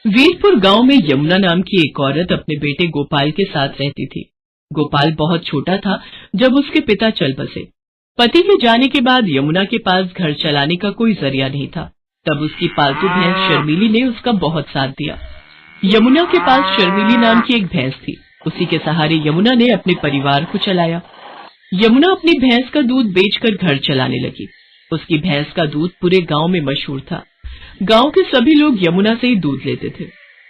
वीरपुर गांव में यमुना नाम की एक औरत अपने बेटे गोपाल के साथ रहती थी। गोपाल बहुत छोटा था जब उसके पिता चल बसे। पति के जाने के बाद यमुना के पास घर चलाने का कोई जरिया नहीं था। तब उसकी पालतू भैंस शर्मीली ने उसका बहुत साथ दिया। यमुना के पास शर्मीली नाम की एक भैंस थी। उसी के सहारे यमुना ने अपने परिवार को चलाया। यमुना अपनी भैंस का दूध बेचकर घर चलाने लगी। उसकी भैंस का दूध पूरे गांव में मशहूर था। गांव के सभी लोग यमुना से ही दूध लेते थे।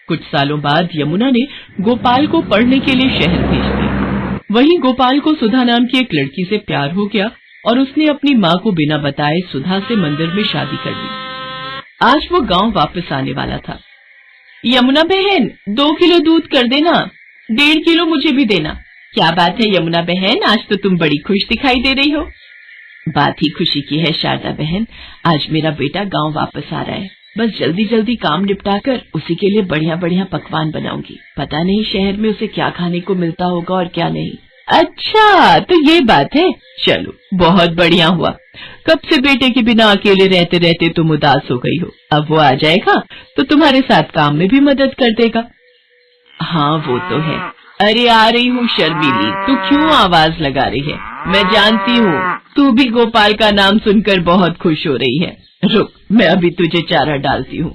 कुछ सालों बाद यमुना ने गोपाल को पढ़ने के लिए शहर भेज दिया। वहीं गोपाल को सुधा नाम की एक लड़की से प्यार हो गया और उसने अपनी माँ को बिना बताए सुधा से मंदिर में शादी कर ली। आज वो गांव वापस आने वाला था। यमुना बहन, 2 किलो दूध कर देना, 1.5 किलो मुझे भी देना। क्या बात है यमुना बहन, आज तो तुम बड़ी खुश दिखाई दे रही हो। बात ही खुशी की है शारदा बहन, आज मेरा बेटा गांव वापस आ रहा है। बस जल्दी जल्दी काम निपटाकर उसी के लिए बढ़िया बढ़िया पकवान बनाऊंगी। पता नहीं शहर में उसे क्या खाने को मिलता होगा और क्या नहीं। अच्छा, तो ये बात है। चलो, बहुत बढ़िया हुआ। कब से बेटे के बिना अकेले रहते रहते तुम उदास हो गई हो। अब वो आ जाएगा तो तुम्हारे साथ काम में भी मदद कर देगा। हाँ, वो तो है। अरे आ रही हूँ शर्मीली, तू क्यों आवाज लगा रही है? मैं जानती हूँ तू भी गोपाल का नाम सुनकर बहुत खुश हो रही है। रुक, मैं अभी तुझे चारा डालती हूँ।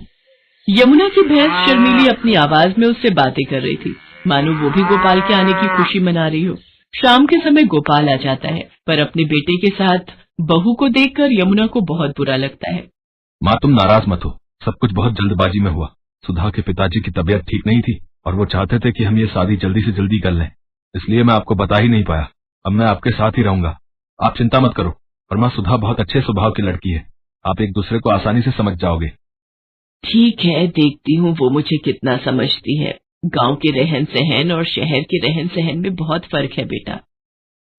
यमुना की भैंस शर्मीली अपनी आवाज में उससे बातें कर रही थी, मानो वो भी गोपाल के आने की खुशी मना रही हो। शाम के समय गोपाल आ जाता है, पर अपने बेटे के साथ बहू को देखकर यमुना को बहुत बुरा लगता है। माँ, तुम नाराज मत हो, सब कुछ बहुत जल्दबाजी में हुआ। सुधा के पिताजी की तबीयत ठीक नहीं थी और वो चाहते थे कि हम ये शादी जल्दी से जल्दी कर लें, इसलिए मैं आपको बता ही नहीं पाया। अब मैं आपके साथ ही रहूंगा, आप चिंता मत करो। और माँ, सुधा बहुत अच्छे स्वभाव की लड़की है, आप एक दूसरे को आसानी से समझ जाओगे। ठीक है, देखती हूँ वो मुझे कितना समझती है। गांव के रहन सहन और शहर के रहन सहन में बहुत फर्क है बेटा।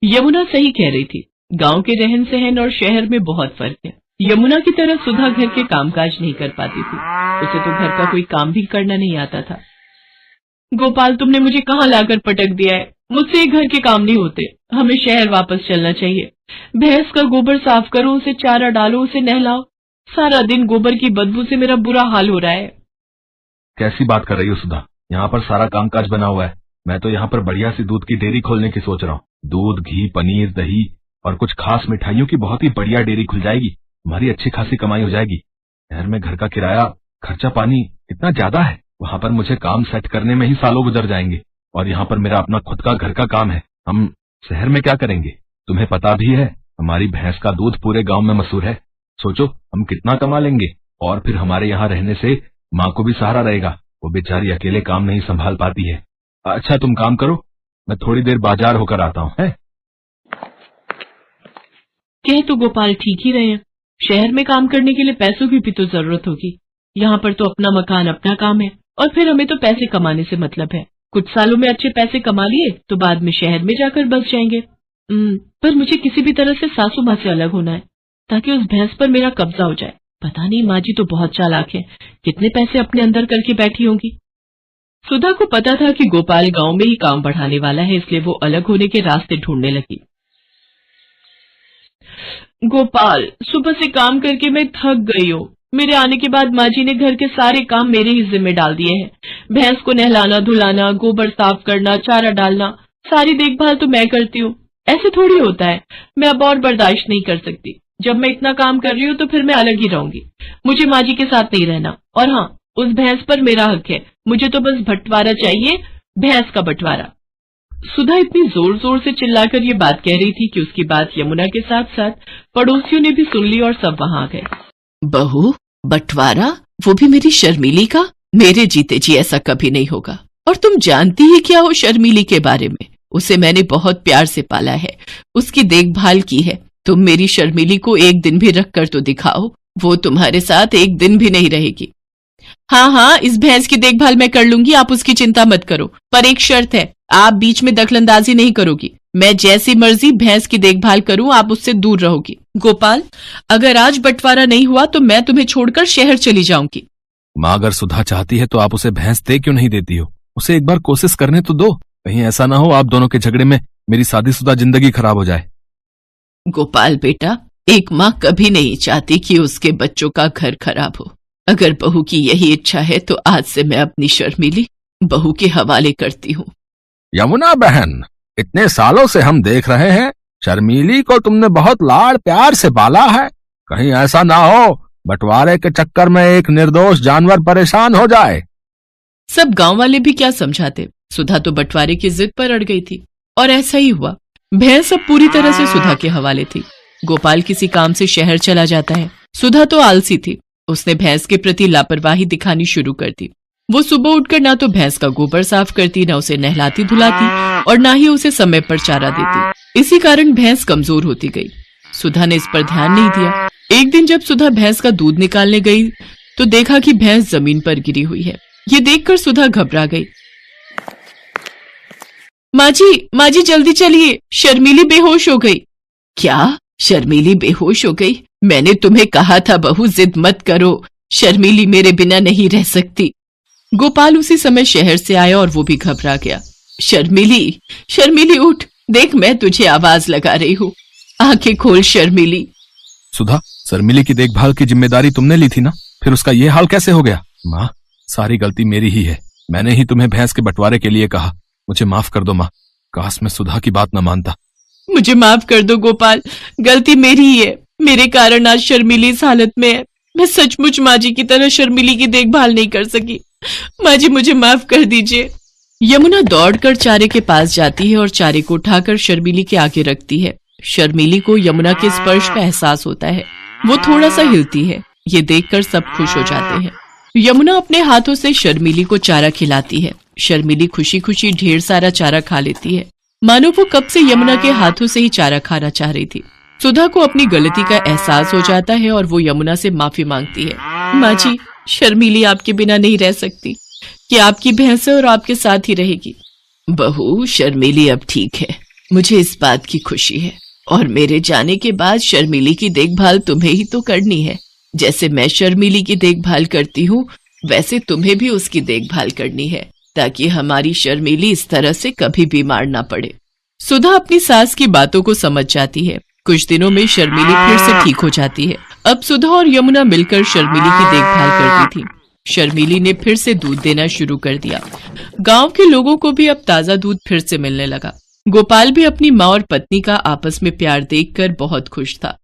यमुना सही कह रही थी, गांव के रहन सहन और शहर में बहुत फर्क है। यमुना की तरह सुधा घर के कामकाज नहीं कर पाती थी, उसे तो घर का कोई काम भी करना नहीं आता था। गोपाल, तुमने मुझे कहाँ लाकर पटक दिया है? मुझसे घर के काम नहीं होते, हमें शहर वापस चलना चाहिए। भैंस का गोबर साफ करो, उसे चारा डालो, उसे नहलाओ। सारा दिन गोबर की बदबू से मेरा बुरा हाल हो रहा है। कैसी बात कर रही हो सुधा? यहाँ पर सारा कामकाज बना हुआ है। मैं तो यहाँ पर बढ़िया सी दूध की डेयरी खोलने की सोच रहा हूँ। दूध, घी, पनीर, दही और कुछ खास मिठाइयों की बहुत ही बढ़िया डेयरी खुल जाएगी। हमारी अच्छी खासी कमाई हो जाएगी। शहर में घर का किराया, खर्चा पानी इतना ज्यादा है, वहाँ पर मुझे काम सेट करने में ही सालों गुजर जाएंगे। और यहाँ पर मेरा अपना खुद का घर का काम है। हम शहर में क्या करेंगे? तुम्हें पता भी है, हमारी भैंस का दूध पूरे गांव में मशहूर है। सोचो हम कितना कमा लेंगे, और फिर हमारे यहाँ रहने से माँ को भी सहारा रहेगा। वो बेचारी अकेले काम नहीं संभाल पाती है। अच्छा, तुम काम करो, मैं थोड़ी देर बाजार होकर आता हूँ। है कह तो गोपाल ठीक ही रहे हैं। शहर में काम करने के लिए पैसों की भी तो जरूरत होगी। यहाँ पर तो अपना मकान, अपना काम है, और फिर हमें तो पैसे कमाने से मतलब है। कुछ सालों में अच्छे पैसे कमा लिए तो बाद में शहर में जाकर बस जाएंगे। पर मुझे किसी भी तरह से सासू माँ से अलग होना है, ताकि उस भैंस पर मेरा कब्जा हो जाए। पता नहीं, माँ जी तो बहुत चालाक है, कितने पैसे अपने अंदर करके बैठी होंगी। सुधा को पता था कि गोपाल गांव में ही काम बढ़ाने वाला है, इसलिए वो अलग होने के रास्ते ढूंढने लगी। गोपाल, सुबह से काम करके मैं थक गई हूँ। मेरे आने के बाद माँ जी ने घर के सारे काम मेरे ही जिम्मे डाल दिए हैं। भैंस को नहलाना, धुलाना, गोबर साफ करना, चारा डालना, सारी देखभाल तो मैं करती हूँ। ऐसे थोड़ी होता है। मैं अब और बर्दाश्त नहीं कर सकती। जब मैं इतना काम कर रही हूँ तो फिर मैं अलग ही रहूंगी। मुझे माँ जी के साथ नहीं रहना। और हाँ, उस भैंस पर मेरा हक है। मुझे तो बस बंटवारा चाहिए, भैंस का बंटवारा। सुधा इतनी जोर जोर से चिल्लाकर ये बात कह रही थी कि उसकी बात यमुना के साथ साथ पड़ोसियों ने भी सुन ली और सब वहां आ गए। बहू, बंटवारा? वो भी मेरी शर्मीली का? मेरे जीते जी ऐसा कभी नहीं होगा। और तुम जानती ही क्या हो शर्मीली के बारे में? उसे मैंने बहुत प्यार से पाला है, उसकी देखभाल की है। तुम मेरी शर्मीली को एक दिन भी रख कर तो दिखाओ, वो तुम्हारे साथ एक दिन भी नहीं रहेगी। हाँ, इस भैंस की देखभाल मैं कर लूंगी, आप उसकी चिंता मत करो। पर एक शर्त है, आप बीच में दखलंदाजी नहीं करोगी। मैं जैसी मर्जी भैंस की देखभाल करूं, आप उससे दूर रहोगी। गोपाल, अगर आज बंटवारा नहीं हुआ तो मैं तुम्हें छोड़कर शहर चली जाऊंगी। माँ, अगर सुधा चाहती है तो आप उसे भैंस दे क्यों नहीं देती हो? उसे एक बार कोशिश करने तो दो। कहीं ऐसा ना हो आप दोनों के झगड़े में मेरी शादीशुदा जिंदगी खराब हो जाए। गोपाल बेटा, एक माँ कभी नहीं चाहती कि उसके बच्चों का घर खराब हो। अगर बहू की यही इच्छा है तो आज से मैं अपनी शर्मीली बहू के हवाले करती हूँ। यमुना बहन, इतने सालों से हम देख रहे हैं शर्मीली को तुमने बहुत लाड़ प्यार से पाला है। कहीं ऐसा ना हो बंटवारे के चक्कर में एक निर्दोष जानवर परेशान हो जाए। सब गांव वाले भी क्या समझाते, सुधा तो बंटवारे की जिद पर अड़ गई थी और ऐसा ही हुआ। भैंस अब पूरी तरह से सुधा के हवाले थी। गोपाल किसी काम से शहर चला जाता है। सुधा तो आलसी थी, उसने भैंस के प्रति लापरवाही दिखानी शुरू कर दी। वो सुबह उठकर ना तो भैंस का गोबर साफ करती, ना उसे नहलाती धुलाती और ना ही उसे समय पर चारा देती। इसी कारण भैंस कमजोर होती गई। सुधा ने इस पर ध्यान नहीं दिया। एक दिन जब सुधा भैंस का दूध निकालने गई तो देखा कि भैंस जमीन पर गिरी हुई है। ये देखकर सुधा घबरा गई। माँ जी जल्दी चलिए, शर्मीली बेहोश हो गई। क्या? शर्मीली बेहोश हो गई? मैंने तुम्हें कहा था बहू जिद मत करो, शर्मीली मेरे बिना नहीं रह सकती। गोपाल उसी समय शहर से आया और वो भी घबरा गया। शर्मीली उठ, देख मैं तुझे आवाज लगा रही हूँ, आंखें खोल शर्मीली। सुधा, शर्मीली की देखभाल की जिम्मेदारी तुमने ली थी ना, फिर उसका ये हाल कैसे हो गया? माँ, सारी गलती मेरी ही है। मैंने ही तुम्हें भैंस के बंटवारे के लिए कहा। मुझे माफ कर दो माँ, काश मैं सुधा की बात न मानता। मुझे माफ कर दो गोपाल, गलती मेरी ही है। मेरे कारण आज शर्मीली इस हालत में है। मैं सचमुच माँ जी की तरह शर्मीली की देखभाल नहीं कर सकी। माँ जी मुझे माफ कर दीजिए। यमुना दौड़कर चारे के पास जाती है और चारे को उठाकर शर्मीली के आगे रखती है। शर्मीली को यमुना के स्पर्श का एहसास होता है। वो थोड़ा सा हिलती है। ये देखकर सब खुश हो जाते हैं। यमुना अपने हाथों से शर्मीली को चारा खिलाती है। शर्मीली खुशी खुशी ढेर सारा चारा खा लेती है, मानो वो कब से यमुना के हाथों से ही चारा खाना चाह रही थी। सुधा को अपनी गलती का एहसास हो जाता है और वो यमुना से माफी मांगती है। माँ जी, शर्मीली आपके बिना नहीं रह सकती। ये आपकी भैंस है और आपके साथ ही रहेगी। बहू, शर्मीली अब ठीक है, मुझे इस बात की खुशी है। और मेरे जाने के बाद शर्मीली की देखभाल तुम्हें ही तो करनी है। जैसे मैं शर्मीली की देखभाल करती हूँ, वैसे तुम्हें भी उसकी देखभाल करनी है, ताकि हमारी शर्मीली इस तरह से कभी बीमार ना पड़े। सुधा अपनी सास की बातों को समझ जाती है। कुछ दिनों में शर्मीली फिर से ठीक हो जाती है। अब सुधा और यमुना मिलकर शर्मीली की देखभाल करती थी। शर्मीली ने फिर से दूध देना शुरू कर दिया। गांव के लोगों को भी अब ताजा दूध फिर से मिलने लगा। गोपाल भी अपनी माँ और पत्नी का आपस में प्यार देखकर बहुत खुश था।